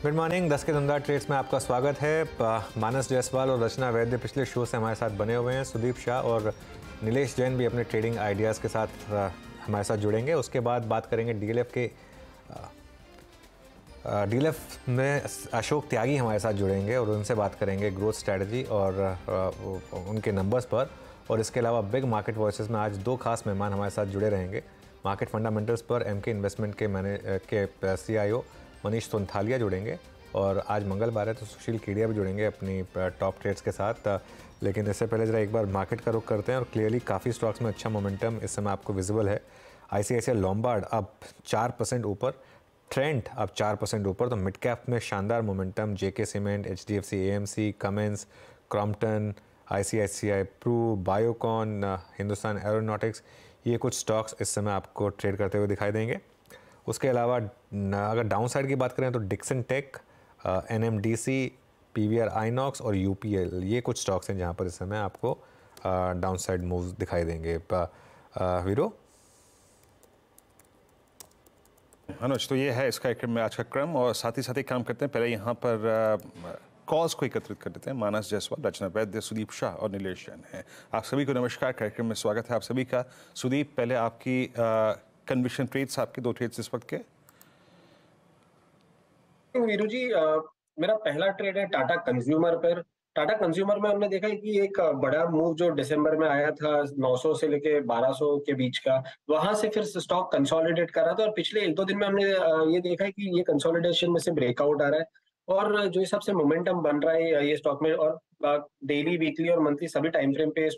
Good morning. 10 के धंधा trades में आपका स्वागत है। मानस जायसवाल और रचना वैद्य पिछले शो से हमारे साथ बने हुए हैं। सुदीप शाह और नीलेश जैन भी अपने ट्रेडिंग आइडियाज़ के साथ हमारे साथ जुड़ेंगे। उसके बाद बात करेंगे डीएलएफ में अशोक त्यागी हमारे साथ जुड़ेंगे और उनसे बात करेंगे ग्रोथ स्ट्रैटेजी और उनके नंबर्स पर। और इसके अलावा बिग मार्केट वॉइसेस में आज दो खास मेहमान हमारे साथ जुड़े रहेंगे। मार्केट फंडामेंटल्स पर एमके इन्वेस्टमेंट के सीईओ मनीष सोनथालिया जुड़ेंगे और आज मंगलवार है तो सुशील केडिया भी जुड़ेंगे अपनी टॉप ट्रेड्स के साथ। लेकिन इससे पहले ज़रा एक बार मार्केट का रुख करते हैं और क्लियरली काफ़ी स्टॉक्स में अच्छा मोमेंटम इस समय आपको विजिबल है। आईसीआईसीआई लॉम्बार्ड अब 4% ऊपर, ट्रेंट अब 4% ऊपर। तो मिड कैप में शानदार momentum, JK cement, HDFC AMC, Cummins, Crompton, ICICI Pru, Biocon, Hindustan Aeronautics, ये कुछ स्टॉक्स इस समय आपको ट्रेड करते हुए दिखाई देंगे। उसके अलावा अगर डाउन साइड की बात करें तो Dixon Tech, NMDC, PVR Inox और यूपीएल, ये कुछ स्टॉक्स हैं जहां पर इस समय आपको डाउन साइड मूव्स दिखाई देंगे। वीरो अनुज, तो ये है इस कार्यक्रम में आज का क्रम और साथ ही साथ एक काम करते हैं, पहले यहाँ पर कॉल्स को एकत्रित कर देते हैं। मानस जायसवाल, रचना वैद्य, सुदीप शाह और नीलेश जैन हैं। आप सभी को नमस्कार। कार्यक्रम में स्वागत है आप सभी का। सुदीप, पहले आपकी कन्विक्शन ट्रेड्स, आपके दो ट्रेड्स इस वक्त के। वीरू जी, मेरा पहला ट्रेड है टाटा कंज्यूमर पर। टाटा कंज्यूमर में हमने देखा है कि एक बड़ा मूव जो दिसंबर में आया था 900 से लेके 1200 के बीच का, वहां से फिर स्टॉक कंसोलिडेट कर रहा था और पिछले एक दो दिन में हमने ये देखा है कि ये कंसोलिडेशन में से ब्रेकआउट आ रहा है और जो हिसाब से मोमेंटम बन रहा है ये स्टॉक में, और डेली, वीकली और मंथली सभी टाइम फ्रेम पे ये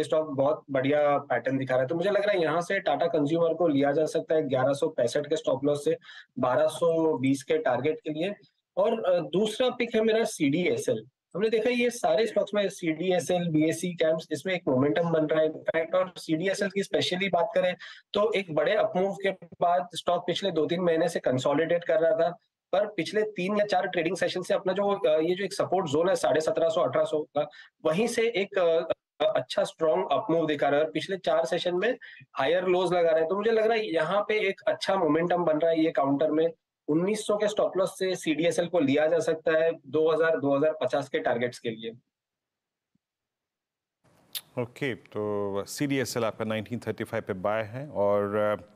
स्टॉक बहुत बढ़िया पैटर्न दिखा रहा है। तो मुझे लग रहा है यहाँ से टाटा कंज्यूमर को लिया जा सकता है 1165 के स्टॉप लॉस से 1220 के टारगेट के लिए। और दूसरा पिक है मेरा सीडीएसएल। हमने देखा ये सारे स्टॉक्स में सीडीएसएल, बीएसई कैम्प्स, इसमें एक मोमेंटम बन रहा है इनफैक्ट। और सीडीएसएल की स्पेशली बात करें तो एक बड़े अपमूव के बाद स्टॉक पिछले 2-3 महीने से कंसोलिडेट कर रहा था, पर पिछले 3 या 4 ट्रेडिंग सेशन से अपना जो ये जो एक सपोर्ट जोन है 1750-1800 का, वहीं से एक अच्छा स्ट्रॉन्ग अपमूव दिखा रहा है और पिछले 4 सेशन में हायर लोज लगा रहे हैं। तो मुझे लग रहा है यहाँ पे एक अच्छा मोमेंटम बन रहा है ये काउंटर में। 1900 के स्टॉप लॉस से सीडीएसएल को लिया जा सकता है 2000-2050 के टारगेट्स के लिए। ओके, तो सीडीएसएल आपका 1935 पे बाय है। और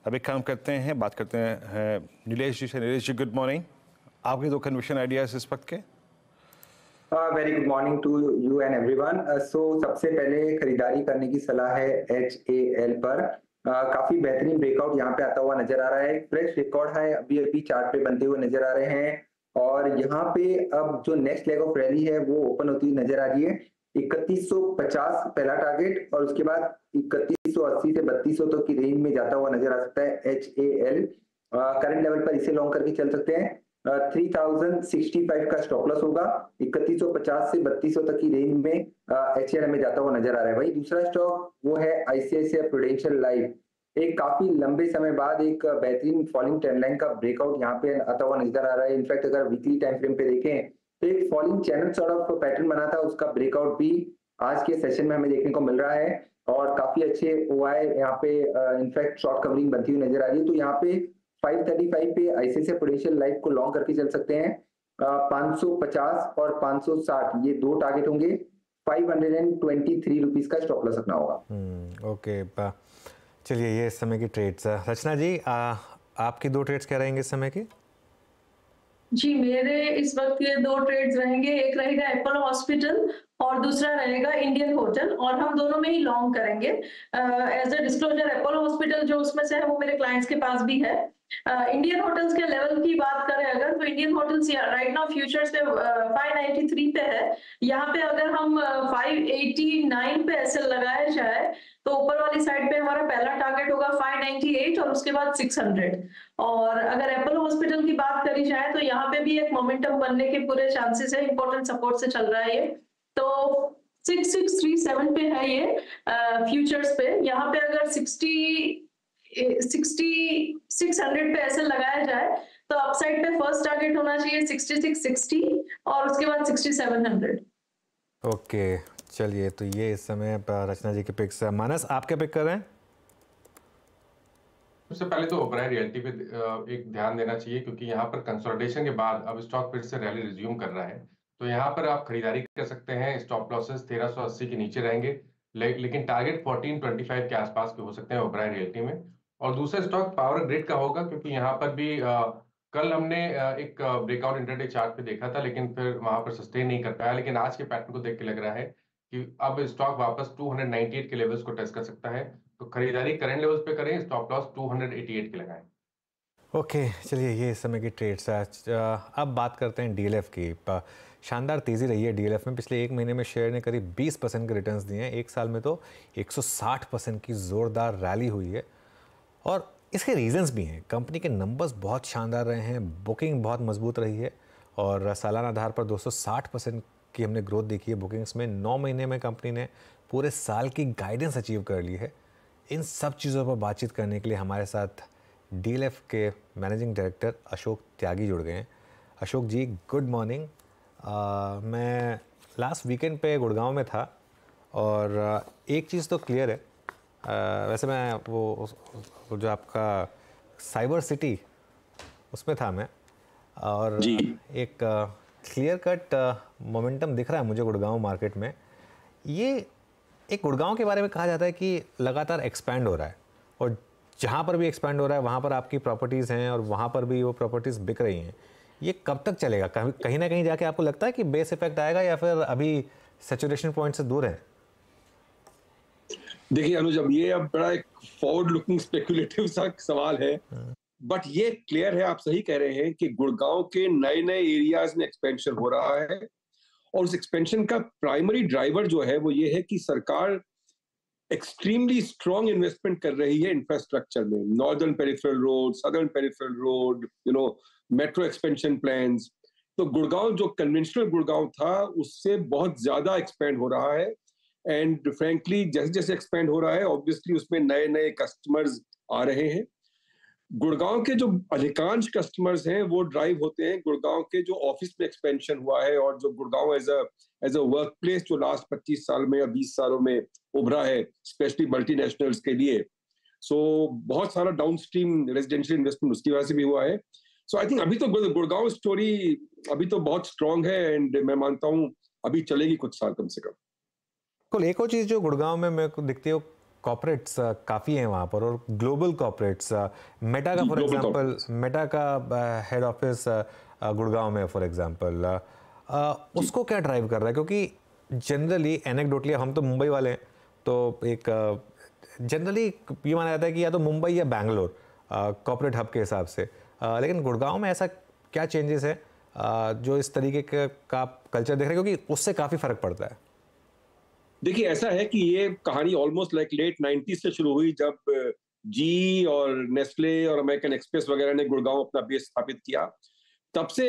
अब एक काम करते हैं, बात करते हैं नीलेश जी से। Nilesh ji, good morning. आपके दो कन्विक्शन आइडियाज इस वक्त के। Very good morning to you and everyone. So सबसे पहले खरीदारी करने की सलाह है HAL पर। काफी बेहतरीन ब्रेकआउट यहाँ पे आता हुआ नजर आ रहा है। फ्रेश रिकॉर्ड है, अभी अभी चार्ट पे बनते हुए नजर आ रहे हैं और यहाँ पे अब जो नेक्स्ट लेग ऑफ रैली है वो ओपन होती हुई नजर आ रही है। 3150 पहला टारगेट और उसके बाद 3180 से 3200 तक की रेंज में जाता हुआ नजर आ सकता है HAL। करंट लेवल पर इसे लॉन्ग करके चल सकते हैं। 3065 का स्टॉप लॉस होगा। 3150 से 3200 तक की रेंज में HAL में जाता हुआ नजर आ रहा है। वही दूसरा स्टॉक वो है आईसीआईसीआई प्रूडेंशियल लाइफ। एक काफी लंबे समय बाद एक बेहतरीन फॉलिंग ट्रेंड लाइन का ब्रेकआउट यहाँ पे आता हुआ नजर आ रहा है। इनफैक्ट अगर वीकली टाइम फ्रेम पे देखें तो एक falling channel sort of pattern बना था, उसका ब्रेकआउट भी आज के सेशन में हमें देखने को मिल रहा है और काफी अच्छे OI यहाँ पे इनफैक्ट शॉर्ट कवरिंग बनती हुई नजर आ रही है। तो यहाँ पे 535 पे आईसीआईसीआई प्रूडेंशियल लाइफ को लॉन्ग करके चल सकते हैं। 550 और 560 ये दो टारगेट होंगे। 523 रुपीज का स्टॉप लॉस रखना होगा। ओके, चलिए ये इस समय की ट्रेड्स। रचना जी, आपकी दो ट्रेड्स क्या रहेंगे इस समय की? जी, मेरे इस वक्त ये दो ट्रेड्स रहेंगे। एक रहेगा एपोलो हॉस्पिटल और दूसरा रहेगा इंडियन होटल, और हम दोनों में ही लॉन्ग करेंगे। As a disclosure, Apollo hospital जो उसमें से है वो मेरे क्लाइंट्स के पास भी है। इंडियन होटल्स के लेवल की बात करें अगर, तो Indian hotels right now futures पे 593 पे है। यहाँ पे अगर हम 589 पे एसएल लगाया जाए तो ऊपर वाली साइड पे हमारा पहला टारगेट होगा 598 और उसके बाद 600। और अगर एपोलो हॉस्पिटल की बात करी जाए तो यहाँ पे भी एक मोमेंटम बनने के पूरे चांसेस है। इंपॉर्टेंट सपोर्ट से चल रहा है ये, तो 6637 पे है ये फ्यूचर्स पे। यहाँ पे अगर 600 पे ऐसे लगाया जाए तो अपसाइड पे फर्स्ट टारगेट होना चाहिए 6660 और उसके बाद 6700। ओके, चलिए तो ये इस समय रचना जी के पिक्स। मानस, आप क्या पिक कर रहे हैं? सबसे पहले तो ओबराय रियल्टी पे एक ध्यान देना चाहिए, क्योंकि यहाँ पर कंसोलिडेशन के बाद अब स्टॉक फिर से रैली रिज्यूम कर रहा है। तो यहाँ पर आप खरीदारी कर सकते हैं। स्टॉप लॉसेस 1380 के नीचे रहेंगे, लेकिन टारगेट 1425 के आसपास के हो सकते हैं ओबराय रियल्टी में। और दूसरा स्टॉक पावर ग्रिड का होगा, क्योंकि यहाँ पर भी कल हमने एक ब्रेकआउट इंटरडे चार्ट पे देखा था, लेकिन फिर वहां पर सस्टेन नहीं कर पाया। लेकिन आज के पैटर्न को देख के लग रहा है कि अब स्टॉक वापस 298 के लेवल्स को टच कर सकता है। तो खरीदारी करंट लेवल्स पे करें, स्टॉप लॉस 288 के लगाएं। ओके, चलिए ये इस समय की ट्रेड्स। अब बात करते हैं डीएलएफ की। शानदार तेज़ी रही है डीएलएफ में। पिछले एक महीने में शेयर ने करीब 20% के रिटर्न्स दिए हैं। एक साल में तो 160% की ज़ोरदार रैली हुई है, और इसके रीजंस भी हैं। कंपनी के नंबर्स बहुत शानदार रहे हैं, बुकिंग बहुत मजबूत रही है, और सालाना आधार पर 260% की हमने ग्रोथ देखी है बुकिंग्स में। 9 महीने में कंपनी ने पूरे साल की गाइडेंस अचीव कर ली है। इन सब चीज़ों पर बातचीत करने के लिए हमारे साथ डीएलएफ के मैनेजिंग डायरेक्टर अशोक त्यागी जुड़ गए हैं। अशोक जी, गुड मॉर्निंग। मैं लास्ट वीकेंड पे गुड़गांव में था, और एक चीज़ तो क्लियर है। वैसे मैं वो जो आपका साइबर सिटी उसमें था मैं, और एक क्लियर कट मोमेंटम दिख रहा है मुझे गुड़गांव मार्केट में। ये एक गुड़गांव के बारे में कहा जाता है कि लगातार एक्सपैंड हो रहा है, और जहाँ पर भी एक्सपैंड हो रहा है वहाँ पर आपकी प्रॉपर्टीज़ हैं, और वहाँ पर भी वो प्रॉपर्टीज़ बिक रही हैं। ये कब तक चलेगा? कहीं ना कहीं जाके आपको लगता है कि बेस इफेक्ट आएगा, या फिर अभी सैचुरेशन पॉइंट से दूर है? देखिए अनुज, अब ये बड़ा एक फॉरवर्ड लुकिंग स्पेकुलेटिव सा सवाल है, बट ये क्लियर है, आप सही कह रहे हैं कि गुड़गांव के नए नए एरियाज में एक्सपेंशन हो रहा है, और उस एक्सपेंशन का प्राइमरी ड्राइवर जो है वो ये है कि सरकार एक्सट्रीमली स्ट्रॉन्ग इन्वेस्टमेंट कर रही है इंफ्रास्ट्रक्चर में। Northern peripheral road, southern peripheral road, metro expansion plans. तो गुड़गांव जो कन्वेंशनल गुड़गांव था उससे बहुत ज्यादा एक्सपेंड हो रहा है, एंड फ्रैंकली जैसे जैसे एक्सपेंड हो रहा है ऑब्वियसली उसमें नए नए कस्टमर्स आ रहे हैं। गुड़गांव के जो अधिकांश कस्टमर्स हैं वो ड्राइव होते हैं गुड़गांव के जो ऑफिस में एक्सपेंशन हुआ है, और जो Gurgaon as a work place जो लास्ट 25 साल में या 20 सालों में उभरा है, स्पेशली मल्टीनेशनल्स के लिए। सो बहुत सारा डाउनस्ट्रीम रेजिडेंशियल इन्वेस्टमेंट उसकी वजह से भी हुआ है। सो आई थिंक अभी तो गुड़गांव स्टोरी अभी तो बहुत स्ट्रांग है, एंड मैं मानता हूँ अभी चलेगी कुछ साल कम से कम। एक और चीज़ जो गुड़गांव में मेरे को दिखती है, कॉर्पोरेट्स काफ़ी हैं वहाँ पर, और ग्लोबल कॉर्पोरेट्स। मेटा का फॉर एग्जांपल, मेटा का हेड ऑफिस गुड़गांव में फॉर एग्जांपल, उसको क्या ड्राइव कर रहा है? क्योंकि जनरली एनेक्डोटली हम तो मुंबई वाले हैं, तो एक जनरली ये माना जाता है कि या तो मुंबई या बैंगलोर कॉर्पोरेट हब के हिसाब से, लेकिन गुड़गांव में ऐसा क्या चेंजेस है जो इस तरीके का कल्चर देख रहे हैं? क्योंकि उससे काफ़ी फ़र्क पड़ता है। देखिए ऐसा है कि ये कहानी ऑलमोस्ट लाइक लेट 90s से शुरू हुई, जब जी और नेस्ले और अमेरिकन एक्सप्रेस वगैरह ने गुड़गांव अपना बेस स्थापित किया। तब से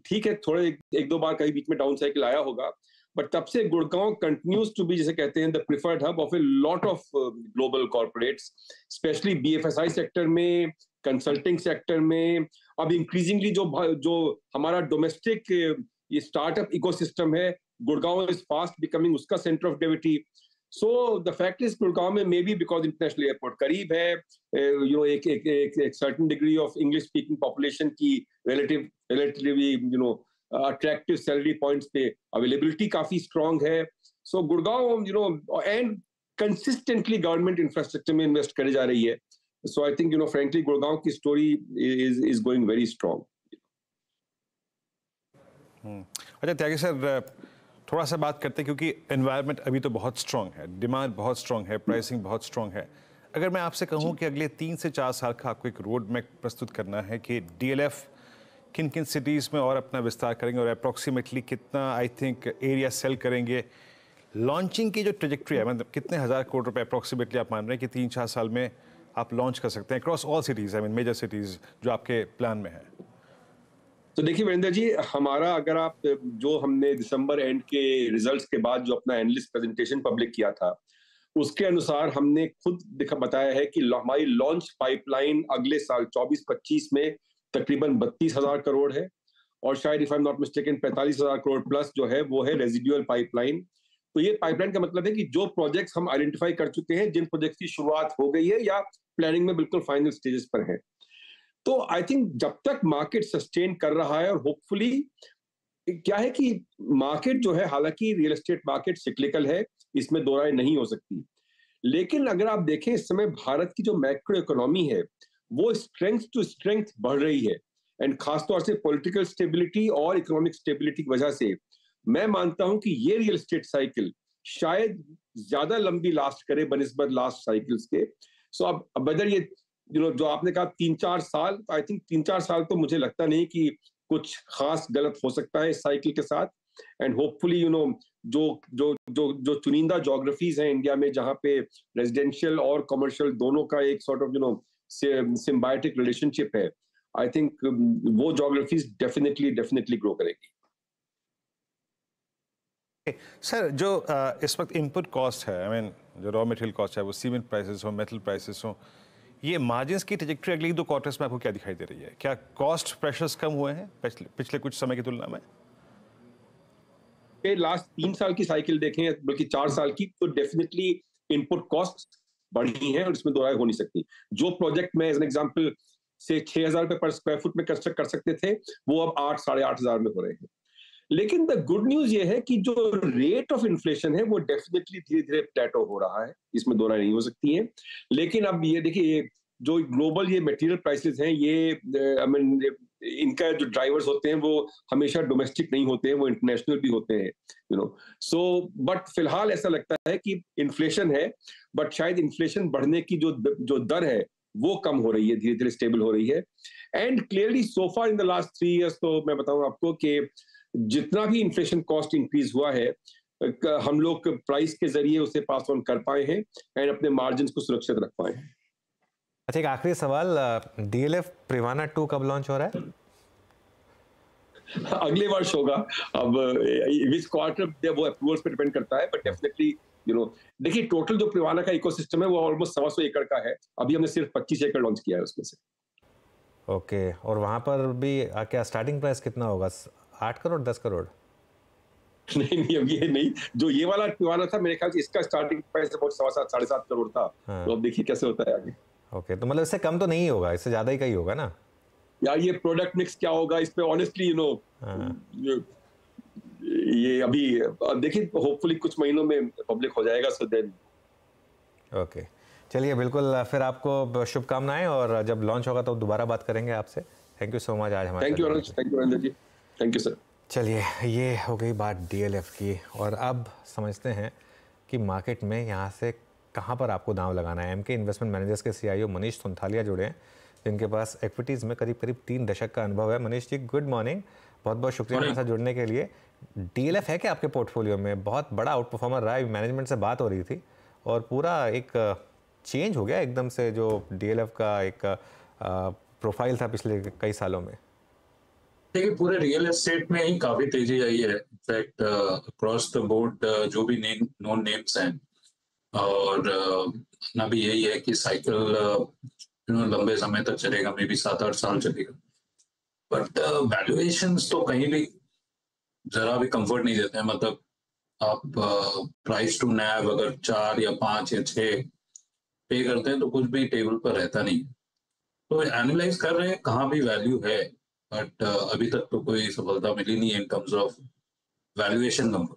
ठीक है, थोड़े एक दो बार कहीं बीच में डाउन साइकिल आया होगा, बट तब से गुड़गांव कंटिन्यूज टू बी, जिसे कहते हैं, the preferred hub of a lot of global corporates, specially BFSI sector में, कंसल्टिंग सेक्टर में। अब इंक्रीजिंगली जो हमारा डोमेस्टिक ये स्टार्टअप इकोसिस्टम है, गुड़गांव इज फास्ट बिकमिंग उसका centre of gravity. So the fact is Gurgaon में may be because international airport करीब है, एक certain degree of English speaking population की रिलेटिवली अट्रैक्टिव सैलरी पॉइंट्स पे अवेलेबिलिटी काफी स्ट्रांग है। So Gurgaon and consistently government infrastructure में इन्वेस्ट करे जा रही है। So I think frankly Gurgaon की story is going very strong. अच्छा त्यागी सर, थोड़ा सा बात करते हैं, क्योंकि एनवायरनमेंट अभी तो बहुत स्ट्रांग है, डिमांड बहुत स्ट्रांग है, प्राइसिंग बहुत स्ट्रांग है। अगर मैं आपसे कहूं कि अगले 3 से 4 साल का आपको एक रोड मैप प्रस्तुत करना है कि डीएलएफ किन किन सिटीज़ में और अपना विस्तार करेंगे, और अप्रॉक्सीमेटली कितना आई थिंक एरिया सेल करेंगे, लॉन्चिंग की जो ट्रेजेक्ट्री है, मतलब कितने हज़ार करोड़ रुपए अप्रॉक्सीमेटली आप मान रहे हैं कि 3-4 साल में आप लॉन्च कर सकते हैं across all cities, I mean major cities जो आपके प्लान में है? तो देखिए वीरेंद्र जी, हमारा अगर आप जो हमने दिसंबर एंड के रिजल्ट्स के बाद जो अपना एनालिस्ट प्रेजेंटेशन पब्लिक किया था, उसके अनुसार हमने खुद बताया है कि हमारी लॉन्च पाइपलाइन अगले साल 24-25 में तकरीबन 32,000 करोड़ है, और शायद if I am not mistaken 45,000 crore plus जो है वो है रेजिडुअल पाइपलाइन। तो ये पाइपलाइन का मतलब है कि जो प्रोजेक्ट्स हम आइडेंटिफाई कर चुके हैं, जिन प्रोजेक्ट्स की शुरुआत हो गई है या प्लानिंग में बिल्कुल फाइनल स्टेजेस पर है। तो आई थिंक जब तक मार्केट सस्टेन कर रहा है, और होपफुली क्या है कि मार्केट जो है, हालांकि रियल एस्टेट मार्केट सिक्लिकल है, इसमें दो राय नहीं हो सकती, लेकिन अगर आप देखें इस समय भारत की जो मैक्रो इकोनॉमी है वो स्ट्रेंथ टू स्ट्रेंथ बढ़ रही है, एंड खासतौर से पॉलिटिकल स्टेबिलिटी और इकोनॉमिक स्टेबिलिटी की वजह से मैं मानता हूं कि ये रियल एस्टेट साइकिल शायद ज्यादा लंबी लास्ट करे बनिस्बत लास्ट साइकिल्स के। सो अब वेदर ये जो आपने कहा 3-4 साल, आई थिंक 3-4 साल तो मुझे लगता नहीं कि कुछ खास गलत हो सकता है इस साइकिल के साथ। एंड होपफुली जो जो जो जो चुनिंदा जोग्राफीज हैं इंडिया में जहां पे रेजिडेंशियल और कमर्शियल दोनों का एक सॉर्ट ऑफ सिम्बायोटिक रिलेशनशिप है, आई थिंक वो जोग्राफीज डेफिनेटली ग्रो करेगी। सर, जो इस वक्त इनपुट कॉस्ट है, आई मीन जो रॉ मटेरियल कॉस्ट है, वो सीमेंट प्राइसेस हो, मेटल प्राइसेस हो, ये मार्जिन्स की ट्रैजेक्टरी अगले 2 क्वार्टर्स में आपको क्या दिखाई दे रही है? क्या कॉस्ट प्रेशर्स कम हुए हैं पिछले कुछ समय की तुलना में? लास्ट 3 साल की साइकिल देखें, बल्कि 4 साल की, तो डेफिनेटली इनपुट कॉस्ट बढ़ी हैं और इसमें दो राय हो नहीं सकती। जो प्रोजेक्ट में एज एन एग्जांपल से 6,000 रुपए पर स्क्वायर फुट में कंस्ट्रक्ट कर सकते थे, वो अब 8-8,500 में हो रहे हैं। लेकिन द गुड न्यूज ये है कि जो रेट ऑफ इन्फ्लेशन है वो डेफिनेटली धीरे धीरे प्लेटो हो रहा है, इसमें दो राय नहीं हो सकती है। लेकिन अब ये देखिए, जो ग्लोबल ये मटेरियल प्राइसेस हैं, ये आई मीन इनका जो ड्राइवर्स होते हैं वो हमेशा डोमेस्टिक नहीं होते हैं, वो इंटरनेशनल भी होते हैं, सो बट फिलहाल ऐसा लगता है कि इन्फ्लेशन है, बट शायद इन्फ्लेशन बढ़ने की जो दर है वो कम हो रही है, धीरे धीरे स्टेबल हो रही है। And clearly so far in the last 3 years, तो मैं बताऊं आपको कि जितना भी इन्फ्लेशन कॉस्ट इंक्रीज हुआ है, हम लोग प्राइस के जरिए उसे पास ऑन कर पाए हैं एंड अपने मार्जिन को सुरक्षित रख पाए हैं। अच्छा, एक आखिरी सवाल, डीएलएफ प्रिवाना 2 कब लॉन्च हो रहा है? अगले वर्ष होगा। अब विच क्वार्टर वो अप्रूवल्स पे डिपेंड करता है, बट डेफिनेटली देखिए, टोटल जो प्रिवाना का इकोसिस्टम है वो ऑलमोस्ट 125 एकड़ का है। अभी हमने सिर्फ 25 एकड़ लॉन्च किया है उसमें से। ओके, और वहां पर भी क्या स्टार्टिंग प्राइस कितना होगा? 8 करोड़ 10 करोड़? नहीं, अब ये नहीं, जो ये वाला प्रिवाना था मेरे ख्याल से इसका स्टार्टिंग प्राइस बहुत 7.5-7.5 करोड़ था। हाँ। तो अब देखिए कैसे होता है आगे। ओके, तो मतलब इससे कम तो नहीं होगा, इससे ज्यादा ही का ही होगा ना? यार ये प्रोडक्ट मिक्स क्या होगा इस पे ऑनेस्टली ये अभी देखिए, होपफुली कुछ महीनों में पब्लिक हो जाएगा, सो देन। ओके, चलिए, बिल्कुल, फिर आपको शुभकामनाएं, और जब लॉन्च होगा तो दोबारा बात करेंगे आपसे। थैंक यू सो मच आज हमारे। Thank you Arvind ji, thank you sir. चलिए, ये हो गई बात डीएलएफ की, और अब समझते हैं कि मार्केट में यहाँ से कहाँ पर आपको दांव लगाना है। एमके इन्वेस्टमेंट मैनेजर्स के सीईओ मनीष सुंथालिया जुड़े हैं, जिनके पास एक्विटीज़ में करीब 3 दशक का अनुभव है। मनीष जी, गुड मॉर्निंग, बहुत बहुत शुक्रिया हमारे साथ जुड़ने के लिए। डीएलएफ है कि आपके पोर्टफोलियो में बहुत बड़ा आउट परफॉर्मर रहा है? मैनेजमेंट से बात हो रही थी और पूरा एक चेंज हो गया एकदम से, जो डीएलएफ का एक प्रोफाइल था पिछले कई सालों में। देखिए, पूरे रियल एस्टेट में ही काफी तेजी आई है। इनफैक्ट अक्रॉस द बोर्ड जो भी नोन नेम्स हैं, और ना भी यही है कि साइकिल लंबे समय तक चलेगा, मे बी 7-8 साल चलेगा, बट वैल्यूएशंस तो कहीं भी जरा भी कंफर्ट नहीं देते हैं। मतलब आप प्राइस टू नैव अगर 4 या 5 या 6 पे करते हैं तो कुछ भी टेबल पर रहता नहीं। तो एनालाइज कर रहे हैं कहाँ भी वैल्यू है, बट अभी तक तो कोई सफलता मिली नहीं इन टर्म्स ऑफ वैल्यूएशन नंबर।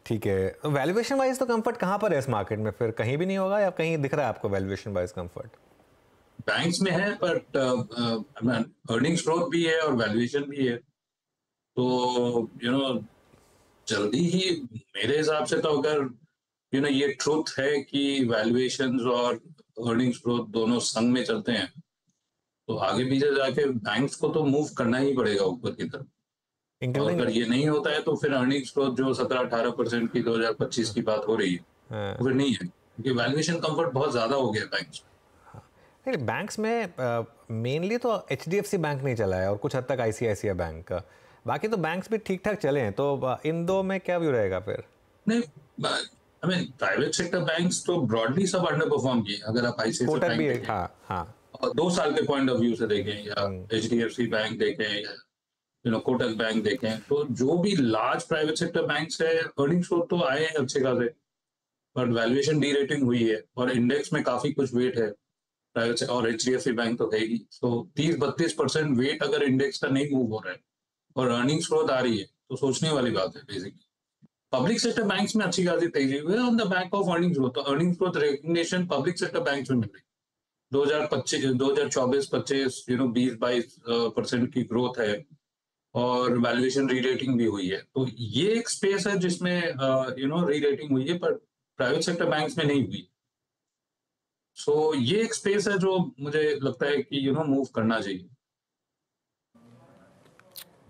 ठीक है, वैल्यूएशन वाइज तो कंफर्ट कहाँ पर है इस मार्केट में? फिर कहीं भी नहीं होगा, या कहीं दिख रहा है आपको वैल्यूएशन वाइज कंफर्ट? बैंक्स में है, बट अर्निंग्स ग्रोथ भी है और वैल्यूएशन भी है। तो जल्दी ही मेरे हिसाब से तो अगर ये ट्रूथ है कि वैल्यूएशंस और अर्निंग्स ग्रोथ दोनों संग में चलते हैं, तो आगे पीछे जाके बैंक्स को तो मूव करना ही पड़ेगा ऊपर की तरफ। और अगर ये नहीं होता है तो फिर अर्निंग्स ग्रोथ जो 17-18% की 2025 की बात हो रही है, फिर नहीं है, क्योंकि वैल्यूएशन कंफर्ट बहुत ज्यादा हो गया बैंक्स। बैंक्स में मेनली तो एचडीएफसी बैंक नहीं चला है, और कुछ हद तक आईसीआईसीआई बैंक का, बाकी तो बैंक्स भी ठीक ठाक चले हैं। तो इन दो में क्या व्यू रहेगा फिर? नहीं, I mean private sector banks तो ब्रॉडली सब अंडर परफॉर्म किए। अगर आप आईसीआईसीआई बैंक देखें, हाँ, और 2 साल के पॉइंट ऑफ व्यू से देखें, या एचडीएफसी बैंक देखें, या कोटक बैंक देखें, तो जो भी लार्ज प्राइवेट सेक्टर बैंक्स है, अर्निंग्स ग्रोथ तो आए हैं अच्छे खासे। बट वैल्यूएशन डी रेटिंग हुई है और इंडेक्स में काफी कुछ वेट है प्राइवेट से, और HDFC बैंक तो है ही। तो 30-32% वेट अगर इंडेक्स का नहीं मूव हो रहा है और अर्निंग्स ग्रोथ आ रही है तो सोचने वाली बात है बेसिकली। पब्लिक सेक्टर बैंक्स में अच्छी खासी तेजी हुई है on the back of earnings growth. तो earnings growth recognition public sector banks में मिल रही है। 2024-25 20-22% की ग्रोथ है और वैल्यूएशन री रेटिंग भी हुई है। तो ये एक स्पेस है जिसमें री रेटिंग हुई है, पर प्राइवेट सेक्टर बैंक्स में नहीं हुई। सो ये एक स्पेस है जो मुझे लगता है कि मूव करना चाहिए।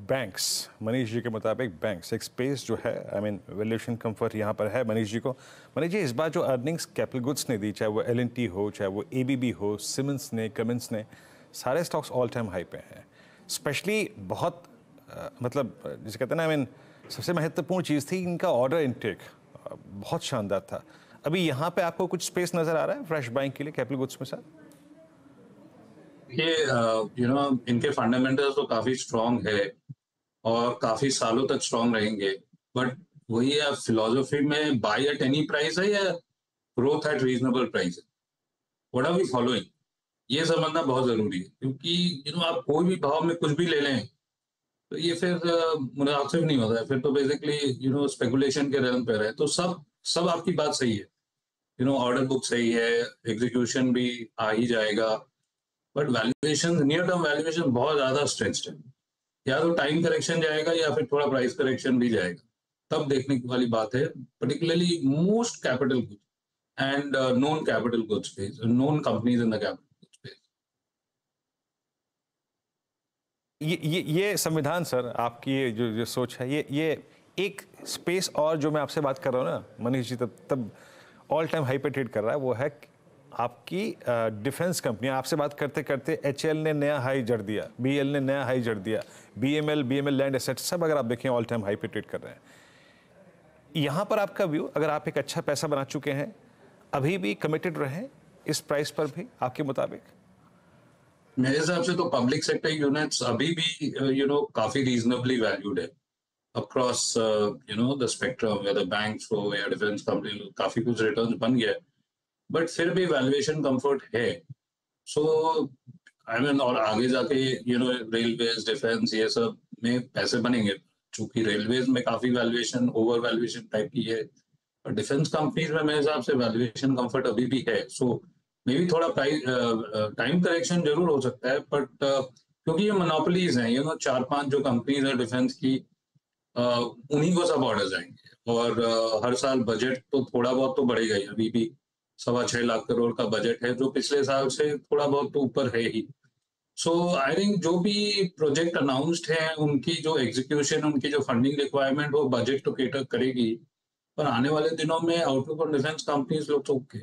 बैंक्स, मनीष जी के मुताबिक बैंक्स एक स्पेस जो है, आई मीन वैल्यूएशन कंफर्ट यहाँ पर है मनीष जी को। मनीष जी, इस बार जो अर्निंग्स कैपिटल गुड्स ने दी, चाहे वो L&T हो, चाहे वो ABB हो, सिमेंस ने, कमिंस ने, सारे स्टॉक्स ऑल टाइम हाई पे हैं। स्पेशली बहुत मतलब जिसे कहते हैं ना, आई मीन सबसे महत्वपूर्ण चीज़ थी इनका ऑर्डर इनटेक, बहुत शानदार था। अभी यहाँ पे आपको कुछ स्पेस नजर आ रहा है फ्रेश बाइंग के लिए कैपिटल गुड्स में सर? ये इनके फंडामेंटल्स तो काफी स्ट्रांग है और काफी सालों तक स्ट्रांग रहेंगे, बट वही है फिलोसफी में, बाय एट एनी प्राइस है या ग्रोथ एट रीजनेबल प्राइस है, व्हाट आर वी फॉलोइंग, ये समझना बहुत जरूरी है। क्योंकि आप कोई भी भाव में कुछ भी ले लें तो ये फिर मुनासिब नहीं होता है, फिर तो बेसिकली स्पेकुलेशन के रेलम पे रहे। तो सब आपकी बात सही है, ऑर्डर बुक सही है, एग्जीक्यूशन भी आ ही जाएगा, but valuation, near term valuation बहुत ज्यादा स्ट्रेच्ड है। या तो टाइम करेक्शन जाएगा या फिर थोड़ा प्राइस करेक्शन भी जाएगा, तब देखने वाली बात है। Particularly most capital goods and non capital goods space, non companies in the capital goods space. ये संविधान सर, आपकी ये जो सोच है, ये एक स्पेस और जो मैं आपसे बात कर रहा हूँ ना मनीष जी, तब ऑल टाइम हाई पे ट्रेड कर रहा है, वो है आपकी डिफेंस कंपनी। आपसे बात करते करते HAL ने नया हाई जड़ दिया, BEL ने नया हाई जड़ दिया, BML लैंड एसेट, सब अगर आप देखें ऑल टाइम हाई पे ट्रेड कर रहे हैं। यहाँ पर आपका व्यू, अगर आप एक अच्छा पैसा बना चुके हैं, अभी भी कमिटेड रहें इस प्राइस पर भी आपके मुताबिक? मेरे हिसाब से तो पब्लिक सेक्टर यूनिट्स अभी भी काफी रीजनेबली वैल्यूड है अक्रॉस द स्पेक्ट्रम, या द बैंक्स हो या डिफेंस कंपनी, काफी कुछ रिटर्न्स बन गया है, बट फिर भी वैल्यूएशन कंफर्ट है। सो आई मीन, और आगे जाके रेलवेज, डिफेंस, ये सब में पैसे बनेंगे, चूंकि रेलवेज में काफी वैल्यूएशन, ओवर वैल्यूएशन टाइप की है, और डिफेंस कंपनीज में मेरे हिसाब से वैल्यूएशन कंफर्ट अभी भी है। सो मे बी थोड़ा प्राइस टाइम करेक्शन जरूर हो सकता है, बट क्योंकि ये मोनोपोलीज हैं, 4-5 जो कंपनीज है डिफेंस की, उन्हीं को सब ऑर्डर्स आएंगे, और हर साल बजट तो थोड़ा बहुत तो बढ़ेगा ही। अभी भी 6.25 लाख करोड़ का बजट है, जो पिछले साल से थोड़ा बहुत तो ऊपर है ही। सो आई थिंक जो भी प्रोजेक्ट अनाउंस्ड हैं, उनकी जो एग्जीक्यूशन, उनकी जो फंडिंग रिक्वायरमेंट, वो बजट तो केटर करेगी, पर आने वाले दिनों में आउटलुक ऑन डिफेंस कंपनीज लोग तो ओके।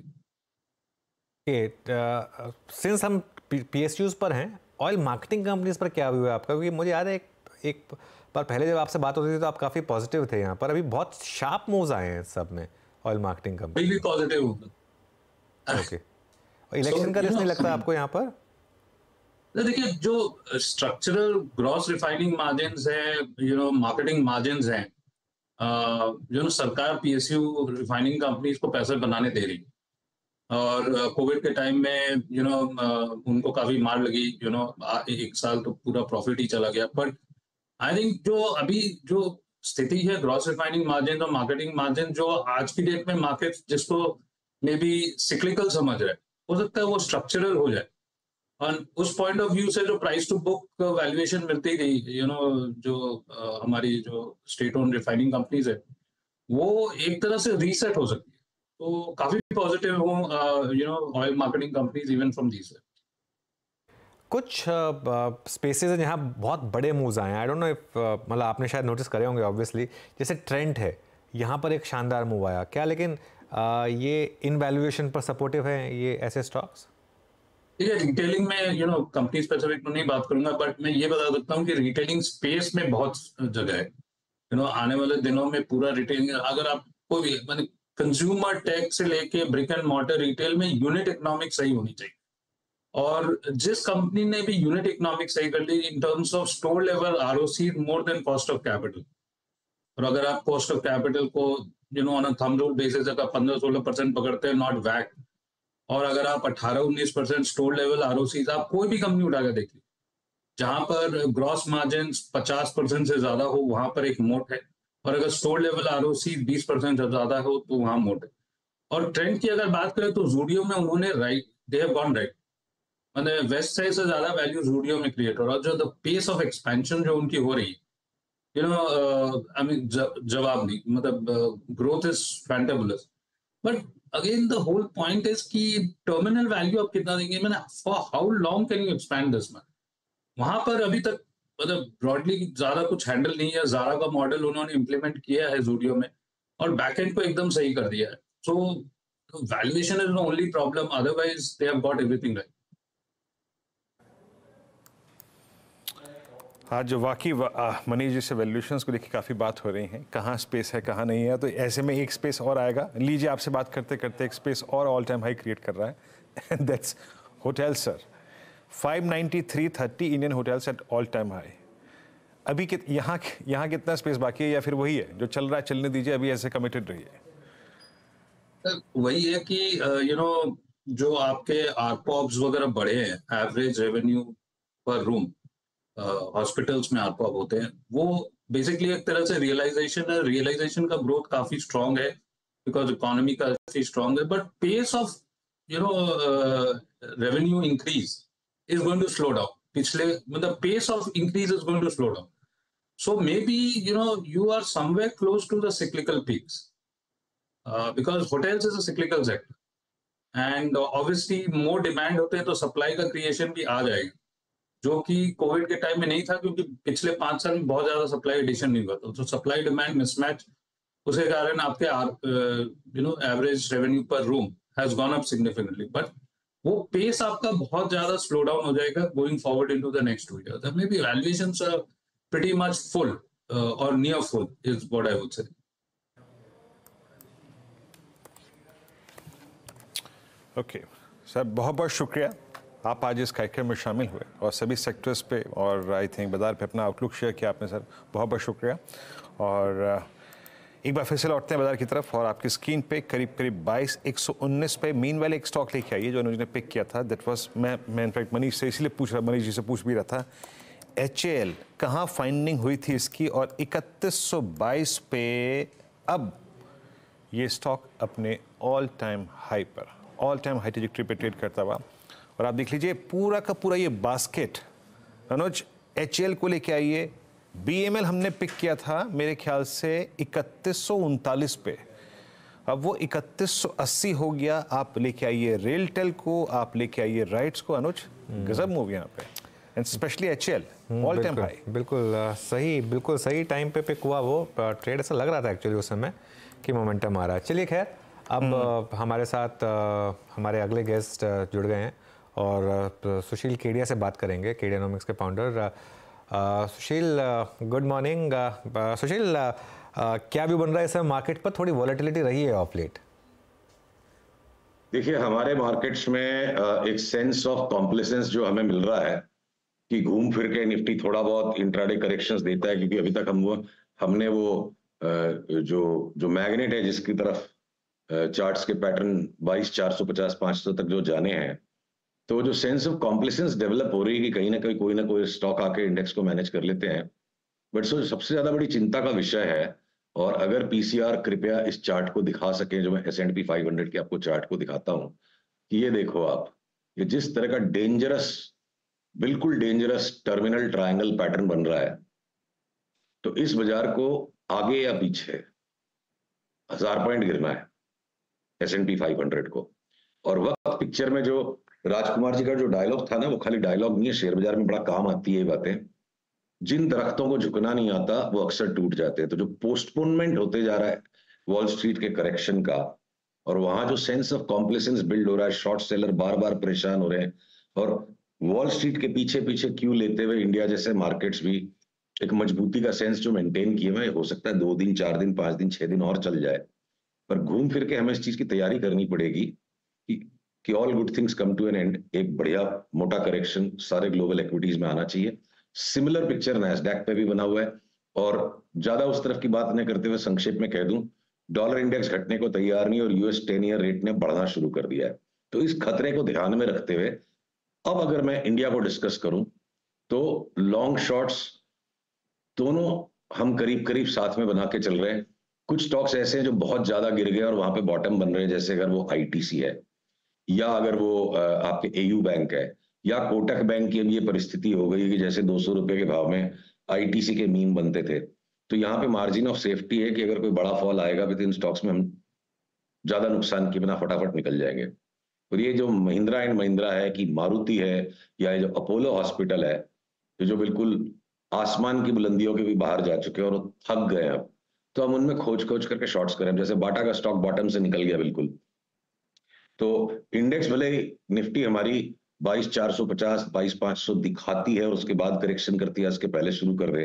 सिंस हम PSUs पर हैं, ऑयल मार्केटिंग कंपनीज पर क्या व्यू है आपका? क्योंकि मुझे याद है एक बार पहले जब आपसे बात होती थी तो आप काफी पॉजिटिव थे यहाँ पर, अभी बहुत शार्प मूव्स आए हैं सब में ऑयल मार्केटिंग कंपनी। भी पॉजिटिव होगा। ओके, इलेक्शन का रिस्क नहीं लगता आपको यहाँ पर? देखिए, जो स्ट्रक्चरल ग्रॉस रिफाइनिंग मार्जिन्स है, मार्केटिंग मार्जिन्स हैं, सरकार PSU रिफाइनिंग कंपनीज को पैसे बनाने दे रही, और कोविड के टाइम में उनको काफी मार लगी, एक साल तो पूरा प्रॉफिट ही चला गया। बट आई थिंक जो अभी जो स्थिति है ग्रॉस रिफाइनिंग मार्जिन और मार्केटिंग मार्जिन, जो आज की डेट में मार्केट जिसको मे बी सिक्लिकल समझ रहा है, हो सकता है वो स्ट्रक्चरल हो जाए। और उस पॉइंट ऑफ व्यू से जो प्राइस टू बुक वैल्यूएशन मिलती थी, जो हमारी जो स्टेट ओन रिफाइनिंग कंपनीज है, वो एक तरह से रीसेट हो सकती है। तो काफी पॉजिटिव हूँ oil marketing companies even from these. कुछ स्पेसेस हैं जहाँ बहुत बड़े मूव्स आए हैं। आई डोंट नो इफ मतलब आपने शायद नोटिस करे होंगे ऑब्वियसली, जैसे ट्रेंट है, यहाँ पर एक शानदार मूव आया क्या, लेकिन ये इन वैल्यूएशन पर सपोर्टिव है ये ऐसे स्टॉक्स? ठीक है, रिटेलिंग में कंपनी स्पेसिफिक में नहीं बात करूंगा, बट मैं ये बता सकता हूँ कि रिटेलिंग स्पेस में बहुत जगह है। आने वाले दिनों में पूरा रिटेलिंग, अगर आप कोई भी मैंने कंज्यूमर टेक से लेके ब्रिक एंड मॉर्टर रिटेल में यूनिट इकोनॉमिक्स सही होनी चाहिए, और जिस कंपनी ने भी यूनिट इकोनॉमिक्स सही कर ली in terms of store level ROC more than cost of capital, और अगर आप कॉस्ट ऑफ कैपिटल को on a thumb rule basis अगर 15-16% पकड़ते हैं नॉट वैक, और अगर आप 18-19% स्टोर लेवल आरओसी, आप कोई भी कंपनी उठा कर देखिए, जहां पर ग्रॉस मार्जिन 50% से ज्यादा हो वहां पर एक मोट है, और अगर स्टोर लेवल आरओसी 20% से ज्यादा हो तो वहां मोट है। और ट्रेंड की अगर बात करें तो जूडियो में उन्होंने दे हैव गॉन राइट, मतलब वेस्ट साइड से ज्यादा वैल्यू जूडियो में क्रिएट हो रहा है। जो द पेस ऑफ एक्सपेंशन जो उनकी हो रही है, आई मीन जवाब नहीं, मतलब growth is fantabulous, but again the whole point is कि टर्मिनल वैल्यू आप कितना देंगे, मैंने for how long can you expand this man. वहां पर अभी तक मतलब ब्रॉडली ज्यादा कुछ हैंडल नहीं है। ज़ारा का मॉडल उन्होंने इम्प्लीमेंट किया है जूडियो में, और बैकएंड को एकदम सही कर दिया है। So valuation is the only problem, otherwise they have got everything right. आज जो वाकई मनीष जी से वैल्यूएशंस को लेकर काफ़ी बात हो रही है, कहाँ स्पेस है कहाँ नहीं है, तो ऐसे में एक स्पेस और आएगा। लीजिए आपसे बात करते करते एक स्पेस और ऑल टाइम हाई क्रिएट कर रहा है, and that's hotel sir. 593.30 Indian hotels at all time high. अभी यहाँ कितना स्पेस बाकी है, या फिर वही है जो चल रहा है चलने दीजिए, अभी ऐसे कमिटेड रहिए? वही है कि जो आपके आरपॉप्स वगैरह बढ़े हैं, एवरेज रेवेन्यू पर रूम हॉस्पिटल्स में आरपॉप होते हैं, वो बेसिकली एक तरह से रियलाइजेशन है। रियलाइजेशन का ग्रोथ काफी स्ट्रांग है बिकॉज इकोनॉमी काफी स्ट्रांग है, but pace of revenue increase is going to slow down. The pace of increase is going to slow down. So maybe you are somewhere close to the cyclical peaks, because hotels is a cyclical sector, and obviously more demand होते हैं तो supply का creation भी आ जाएगा, जो कि Covid के time में नहीं था, क्योंकि पिछले 5 साल में बहुत ज्यादा सप्लाई एडिशन नहीं हुआ था। तो सप्लाई डिमांड मिसमैच, उसके कारण आपके एवरेज रेवेन्यू पर room has gone up significantly, but वो पेस आपका बहुत ज्यादा स्लो डाउन हो जाएगा going forward into the next 2 years. Maybe valuations are pretty much full or near full is what I would say. Okay sir, बहुत बहुत शुक्रिया आप आज इस कार्यक्रम में शामिल हुए और सभी सेक्टर्स पे और आई थिंक बाजार पे अपना आउटलुक शेयर किया आपने सर, बहुत बहुत शुक्रिया। और एक बार फिर से लौटते हैं बाजार की तरफ, और आपकी स्क्रीन पे करीब 22,119 पे मीन वाले एक स्टॉक लेके आइए जो उन्होंने पिक किया था। दैट वाज मैं इनफैक्ट मनीष से इसलिए मनीष जी से पूछ भी रहा था, HAL कहाँ फाइंडिंग हुई थी इसकी, और 3122 पे अब ये स्टॉक अपने ऑल टाइम हाई ट्रैजेक्टरी पे ट्रेड करता हुआ। और आप देख लीजिए पूरा का पूरा ये बास्केट, अनुज HAL को लेके आइए। BML हमने पिक किया था मेरे ख्याल से 3139 पे, अब वो 3180 हो गया। आप लेके आइए रेलटेल को, आप लेके आइए राइट्स को। अनुज गजब मूव यहाँ पे, and specially HAL all time high. बिल्कुल सही टाइम पे पिक हुआ वो ट्रेड। ऐसा लग रहा था एक्चुअली उस समय कि मोमेंटम आ रहा है। चलिए खैर, अब हमारे साथ हमारे अगले गेस्ट जुड़ गए हैं, और सुशील केडिया से बात करेंगे, केडियानॉमिक्स के फाउंडर। सुशील, गुड मॉर्निंग। सुशील, क्या भी बन रहा है इस मार्केट पर? थोड़ी वॉलेटिलिटी रही है ऑफ लेट। देखिए, हमारे मार्केट्स में एक सेंस ऑफ कॉम्प्लेसेंस जो हमें मिल रहा है कि घूम फिर के निफ्टी थोड़ा बहुत इंट्राडे करेक्शंस देता है, क्योंकि अभी तक हमने वो जो मैग्नेट है जिसकी तरफ चार्ट्स के पैटर्न 22,450-500 तक जो जाने हैं, तो जो सेंस ऑफ कॉम्प्लेसेंस डेवलप हो रही है कि कहीं ना कोई स्टॉक आके इंडेक्स को मैनेज कर लेते हैं। बट सबसे ज्यादा बड़ी चिंता का विषय है, और अगर पीसीआर कृपया इस चार्ट को दिखा सके, जो मैं S&P 500 के आपको चार्ट को दिखाता हूं, कि ये देखो आप, ये जिस तरह का बिल्कुल डेंजरस टर्मिनल ट्रायंगल पैटर्न बन रहा है, तो इस बाजार को आगे या पीछे 1000 पॉइंट गिरना है S&P 500 को। और वक्त पिक्चर में जो राजकुमार जी का जो डायलॉग था ना, वो खाली डायलॉग नहीं है, शेयर बाजार में बड़ा काम आती है ये बातें। जिन दरख्तों को झुकना नहीं आता वो अक्सर टूट जाते हैं। तो जो पोस्टपोनमेंट होते जा रहा है वॉल स्ट्रीट के करेक्शन का, और वहां जो सेंस ऑफ कॉम्प्लेसेंस बिल्ड हो रहा है, शॉर्ट सेलर बार बार परेशान हो रहे हैं, और वॉल स्ट्रीट के पीछे पीछे क्यों लेते हुए इंडिया जैसे मार्केट्स भी एक मजबूती का सेंस जो मेंटेन किए हुए, हो सकता है 2 दिन 4 दिन 5 दिन 6 दिन और चल जाए, पर घूम फिर के हमें इस चीज की तैयारी करनी पड़ेगी कि all good things come to an end. एक बढ़िया मोटा करेक्शन सारे ग्लोबल इक्विटीज में आना चाहिए। सिमिलर पिक्चर नैस्डैक पे भी बना हुआ है। और ज्यादा उस तरफ की बात न करते हुए संक्षेप में कह दूं डॉलर इंडेक्स घटने को तैयार नहीं और यूएस 10 ईयर रेट ने बढ़ना शुरू कर दिया है। तो इस खतरे को ध्यान में रखते हुए अब अगर मैं इंडिया को डिस्कस करूं तो लॉन्ग शॉर्ट्स दोनों हम करीब करीब साथ में बना के चल रहे हैं। कुछ स्टॉक्स ऐसे हैं जो बहुत ज्यादा गिर गए और वहां पे बॉटम बन रहे हैं, जैसे अगर वो आईटीसी है या अगर वो आपके एयू बैंक है या कोटक बैंक की अब ये परिस्थिति हो गई कि जैसे 200 रुपए के भाव में आईटीसी के मीम बनते थे। तो यहाँ पे मार्जिन ऑफ सेफ्टी है कि अगर कोई बड़ा फॉल आएगा विद इन स्टॉक्स में हम ज्यादा नुकसान के बिना फटाफट निकल जाएंगे। और ये जो महिंद्रा एंड महिंद्रा है कि मारुति है या जो अपोलो हॉस्पिटल है, जो बिल्कुल आसमान की बुलंदियों के भी बाहर जा चुके हैं और थक गए अब, तो हम उनमें खोज खोज करके शॉर्ट्स करें। जैसे बाटा का स्टॉक बॉटम से निकल गया बिल्कुल, तो इंडेक्स भले निफ्टी हमारी 22,450 22,500 दिखाती है और उसके बाद करेक्शन करती है, इसके पहले शुरू कर दे,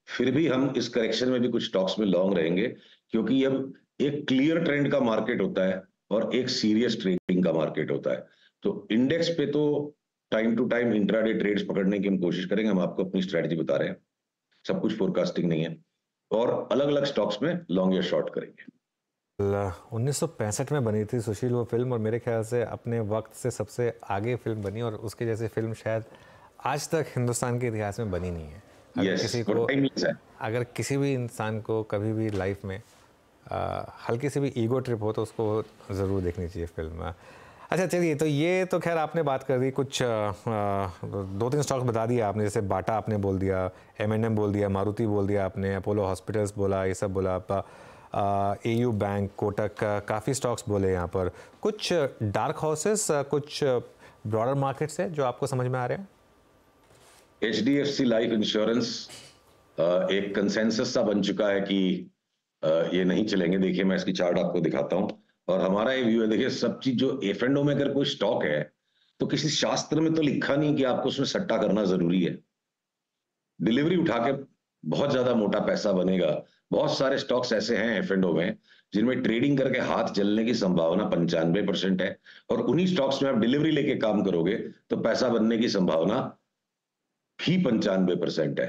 फिर भी हम इस करेक्शन में भी कुछ स्टॉक्स में लॉन्ग रहेंगे, क्योंकि अब एक क्लियर ट्रेंड का मार्केट होता है और एक सीरियस ट्रेडिंग का मार्केट होता है। तो इंडेक्स पे तो time to time intraday trades पकड़ने की हम कोशिश करेंगे। हम आपको अपनी स्ट्रेटजी बता रहे हैं, सब कुछ फोरकास्टिंग नहीं है, और अलग अलग स्टॉक्स में लॉन्ग या शॉर्ट करेंगे। 1965 में बनी थी सुशील वो फिल्म, और मेरे ख्याल से अपने वक्त से सबसे आगे फिल्म बनी, और उसके जैसी फिल्म शायद आज तक हिंदुस्तान के इतिहास में बनी नहीं है। अगर किसी भी इंसान को कभी भी लाइफ में हल्की सी भी ईगो ट्रिप हो तो उसको ज़रूर देखनी चाहिए फिल्म। अच्छा चलिए, तो ये तो खैर आपने बात कर दी, कुछ 2-3 स्टॉक्स बता दिया आपने, जैसे बाटा आपने बोल दिया, M&M बोल दिया, मारुति बोल दिया आपने, अपोलो हॉस्पिटल्स बोला, ये सब बोला आप, एयू बैंक, कोटक, काफ़ी स्टॉक्स बोले यहाँ पर। कुछ डार्क हॉर्सेस, कुछ ब्रॉडर मार्केट्स है जो आपको समझ में आ रहे हैं? HDFC लाइफ इंश्योरेंस एक कंसेंसस सा बन चुका है कि ये नहीं चलेंगे। देखिए मैं इसकी चार्ट आपको दिखाता हूं, और हमारा ये व्यू है। देखिए सब चीज जो F&O में अगर कोई स्टॉक है तो किसी शास्त्र में तो लिखा नहीं कि आपको उसमें सट्टा करना जरूरी है। डिलीवरी उठा के बहुत ज्यादा मोटा पैसा बनेगा। बहुत सारे स्टॉक्स ऐसे हैं F&O में जिनमें ट्रेडिंग करके हाथ जलने की संभावना 95% है, और उन्हीं स्टॉक्स में आप डिलीवरी लेके काम करोगे तो पैसा बनने की संभावना भी 95% है।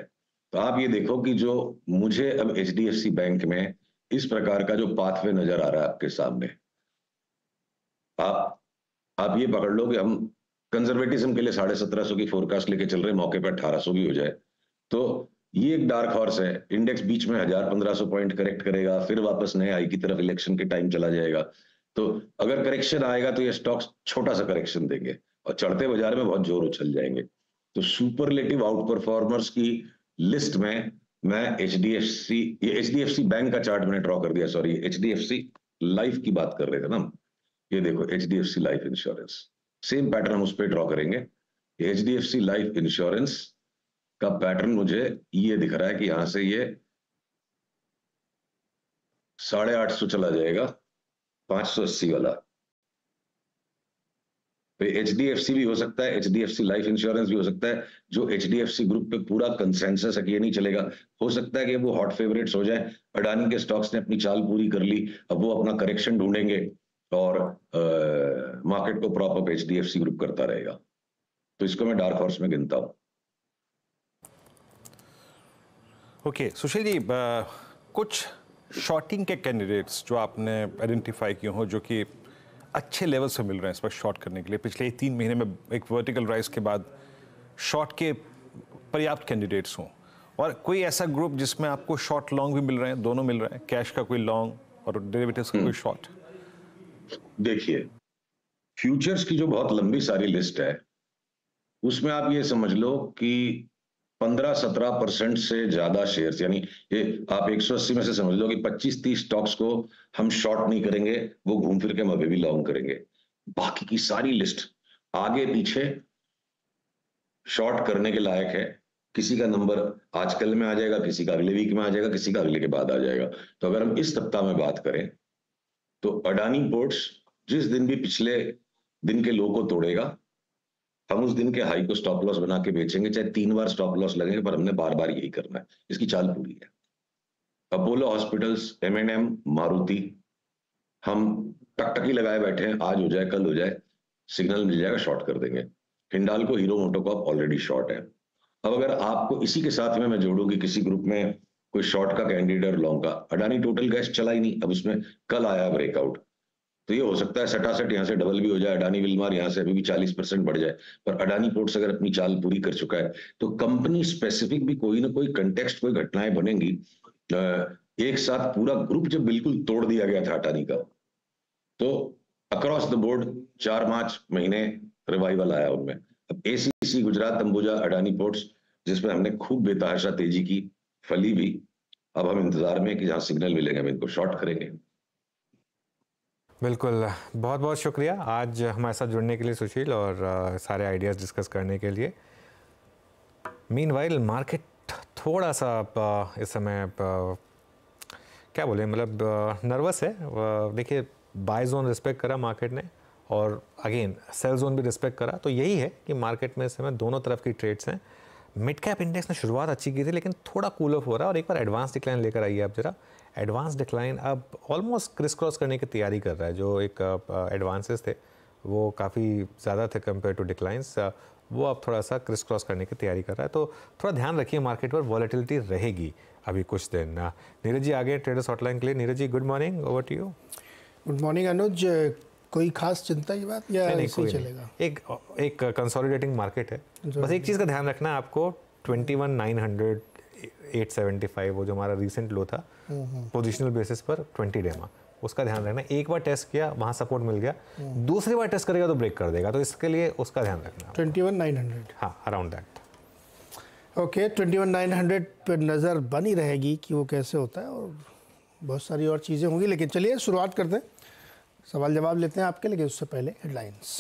तो आप ये देखो कि जो मुझे अब HDFC बैंक में इस प्रकार का जो पाथवे नजर आ रहा है आपके सामने, आप ये पकड़ लो कि हम कंजर्वेटिज्म के लिए 1750 की फोरकास्ट लेके चल रहे हैं, मौके पर 1800 भी हो जाए तो ये एक डार्क हॉर्स है। इंडेक्स बीच में 1000-1500 पॉइंट करेक्ट करेगा, फिर वापस नए हाई की तरफ इलेक्शन के टाइम चला जाएगा। तो अगर करेक्शन आएगा तो ये स्टॉक्स छोटा सा करेक्शन देंगे और चढ़ते बाजार में बहुत जोर उछल जाएंगे। तो सुपरलेटिव आउट परफॉर्मर्स की लिस्ट में मैं HDFC बैंक का चार्ट मैंने ड्रॉ कर दिया, सॉरी HDFC लाइफ की बात कर रहे थे ना। ये देखो HDFC life insurance, same pattern हम उस पर ड्रॉ करेंगे। HDFC लाइफ इंश्योरेंस का पैटर्न मुझे ये दिख रहा है कि यहां से ये 850 चला जाएगा, 580 वाला। तो HDFC भी हो सकता है, HDFC लाइफ इंश्योरेंस भी हो सकता है। जो HDFC ग्रुप पे पूरा कंसेंसस है कि ये नहीं चलेगा, हो सकता है कि वो हॉट फेवरेट्स हो जाए। अडानी के स्टॉक्स ने अपनी चाल पूरी कर ली, अब वो अपना करेक्शन ढूंढेंगे और मार्केट को प्रॉप अप HDFC ग्रुप करता रहेगा। तो इसको मैं डार्क हॉर्स में गिनता हूं। ओके सुशील जी, कुछ शॉर्टिंग के कैंडिडेट्स जो आपने आइडेंटिफाई किए हो जो कि अच्छे लेवल से मिल रहे हैं इस वक्त शॉर्ट करने के लिए, पिछले 3 महीने में एक वर्टिकल राइज के बाद शॉर्ट के पर्याप्त कैंडिडेट्स हों, और कोई ऐसा ग्रुप जिसमें आपको शॉर्ट लॉन्ग भी मिल रहे हैं, दोनों मिल रहे हैं, कैश का कोई लॉन्ग और डेरिवेटिव्स का कोई शॉर्ट? देखिए फ्यूचर्स की जो बहुत लंबी सारी लिस्ट है उसमें आप ये समझ लो कि 15-17% से ज्यादा शेयर्स, यानी ये आप 180 में से समझ लो कि 25-30 स्टॉक्स को हम शॉर्ट नहीं करेंगे, वो घूम फिर के हम अभी भी लॉन्ग करेंगे। बाकी की सारी लिस्ट आगे पीछे शॉर्ट करने के लायक है। किसी का नंबर आज कल में आ जाएगा, किसी का अगले वीक में आ जाएगा, किसी का अगले के बाद आ जाएगा। तो अगर हम इस सप्ताह में बात करें तो अडानी पोर्ट्स जिस दिन भी पिछले दिन के लो को तोड़ेगा, हम उस दिन के हाई को स्टॉप लॉस बना के बेचेंगे, चाहे 3 बार स्टॉप लॉस लगेंगे, पर हमने बार बार यही करना है। इसकी चाल पूरी है। अपोलो हॉस्पिटल्स, M&M, मारुति हम टकटकी लगाए बैठे हैं, आज हो जाए कल हो जाए, सिग्नल मिल जाएगा शॉर्ट कर देंगे। हिंडाल को, हीरो मोटोकॉर्प ऑलरेडी शॉर्ट है। अब अगर आपको इसी के साथ में मैं जोड़ूं कि किसी ग्रुप में कोई शॉर्ट का कैंडिडेट और लॉन्ग का। अडानी टोटल गैस चला ही नहीं, अब उसमें कल आया ब्रेकआउट, तो ये हो सकता है सटासट यहाँ से डबल भी हो जाए, अडानी विलमार यहाँ से अभी भी 40% बढ़ जाए। पर अडानी पोर्ट्स अगर अपनी चाल पूरी कर चुका है तो कंपनी स्पेसिफिक भी कोई ना कोई कंटेक्स्ट, कोई घटनाएं बनेंगी। एक साथ पूरा ग्रुप जब बिल्कुल तोड़ दिया गया था अडानी का, तो अक्रॉस द बोर्ड 4-5 महीने रिवाइवल आया उनमें। अब एसीसी, गुजरात अंबुजा, अडानी पोर्ट्स, जिसमें हमने खूब बेतहाशा तेजी की, फली भी, अब हम इंतजार में कि जहां सिग्नल मिलेंगे हम इनको शॉर्ट करेंगे। बिल्कुल, बहुत बहुत शुक्रिया आज हमारे साथ जुड़ने के लिए सुशील, और सारे आइडियाज़ डिस्कस करने के लिए। मीनवाइल मार्केट थोड़ा सा इस समय क्या बोले, मतलब नर्वस है। देखिए, बाय जोन रिस्पेक्ट करा मार्केट ने, और अगेन सेल जोन भी रिस्पेक्ट करा, तो यही है कि मार्केट में इस समय दोनों तरफ की ट्रेड्स हैं। मिड कैप इंडेक्स ने शुरुआत अच्छी की थी, लेकिन थोड़ा कूल ऑफ हो रहा है, और एक बार एडवांस डिक्लाइन लेकर आइए आप जरा। एडवांस डिक्लाइन अब ऑलमोस्ट क्रिस क्रॉस करने की तैयारी कर रहा है। जो एक एडवांसेस थे वो काफ़ी ज़्यादा थे कंपेयर टू डिक्लाइंस, वो अब थोड़ा सा क्रिस क्रॉस करने की तैयारी कर रहा है। तो थोड़ा ध्यान रखिए, मार्केट पर वॉलेटिलिटी रहेगी अभी कुछ दिन। नीरज जी आगे ट्रेडर्स हॉटलाइन के लिए। Neeraj ji, good morning, over to you. Good morning Anuj. कोई खास चिंता की बात या नहीं, ऐसे चलेगा? एक कंसोलिडेटिंग मार्केट है, बस एक चीज़ का ध्यान रखना है आपको, 21,900 875 वो जो हमारा रिसेंट लो था पोजिशनल बेसिस पर 20 डे में, उसका ध्यान रखना। एक बार टेस्ट किया, वहाँ सपोर्ट मिल गया, दूसरी बार टेस्ट करेगा तो ब्रेक कर देगा, तो इसके लिए उसका ध्यान रखना। 21,900, हाँ, अराउंड दैट। ओके, 21,900 पर नज़र बनी रहेगी कि वो कैसे होता है, और बहुत सारी और चीज़ें होंगी। लेकिन चलिए शुरुआत करते हैं, सवाल जवाब लेते हैं आपके, लेकिन उससे पहले हेडलाइंस।